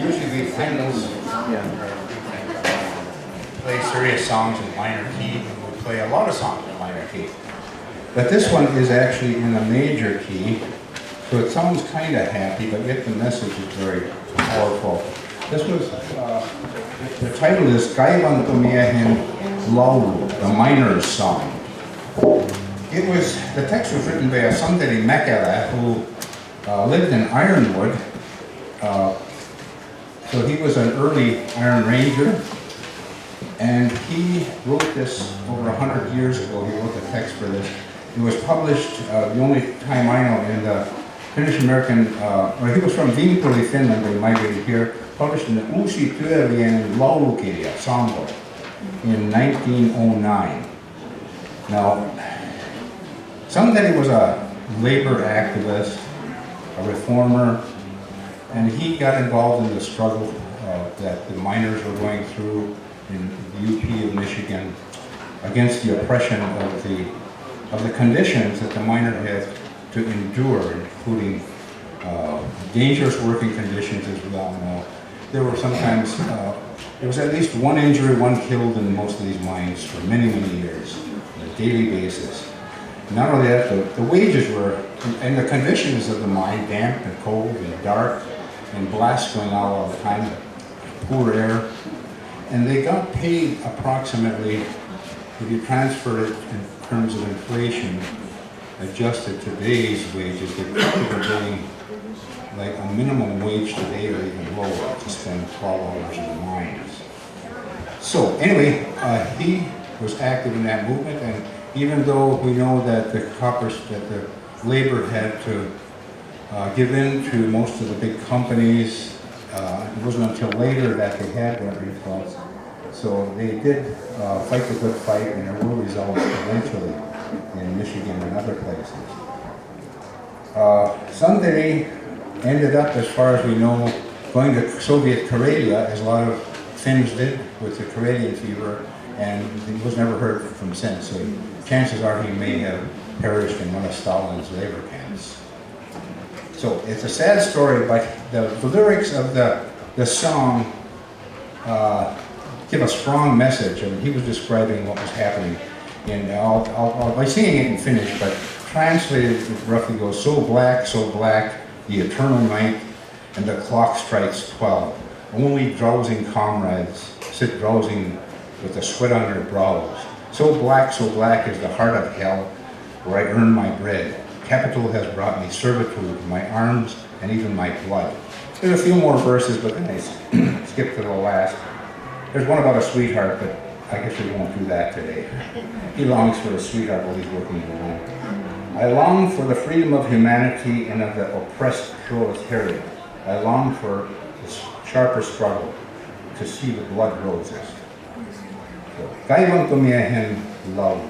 Usually we play serious songs in minor key, and we play a lot of songs in minor key. But this one is actually in a major key, so it sounds kind of happy, but yet the message is very powerful. This was, the title is Kaivantomiehen Laulu, the miner's song. The text was written by a Santeri Mäkelä who lived in Ironwood. So he was an early Iron Ranger, and he wrote this over 100 years ago. He wrote the text for this. It was published the only time I know in the Finnish-American, he was from Vimpuri, Finland, they migrated here, published in the Uusi Työväen Laulukirja, Sampo, in 1909. Now, Santeri was a labor activist, a reformer, and he got involved in the struggle that the miners were going through in the UP of Michigan against the oppression of the conditions that the miner had to endure, including dangerous working conditions, as we all know. There were sometimes, there was at least one injury, one killed in most of these mines for many, many years on a daily basis. Not only that, the wages were, and the conditions of the mine, damp and cold and dark, and blasts going out all the time, poor air, and they got paid approximately, if you transfer it in terms of inflation, adjusted today's wages, they probably were getting like a minimum wage today or even lower to spend 12 hours in the mines. So anyway, he was active in that movement, and even though we know that the labor had to give in to most of the big companies, it wasn't until later that they had that results. So they did fight the good fight, and there were results eventually in Michigan and other places. Santeri ended up, as far as we know, going to Soviet Karelia, as a lot of Finns did with the Karelian fever, and he was never heard from since. So chances are he may have perished in one of Stalin's labor camps. So it's a sad story, but the lyrics of the song give a strong message. I mean, he was describing what was happening. And by singing it in Finnish, but translated it roughly goes, so black, the eternal night, and the clock strikes 12. Only drowsing comrades sit drowsing with the sweat on their brows. So black is the heart of hell, where I earn my bread. Capital has brought me servitude, my arms, and even my blood. There's a few more verses, but then I skip to the last. There's one about a sweetheart, but I guess we won't do that today. He longs for a sweetheart while he's working alone. I long for the freedom of humanity and of the oppressed proletariat. I long for the sharper struggle to see the blood roses. So, Kaivantomiehen Laulu.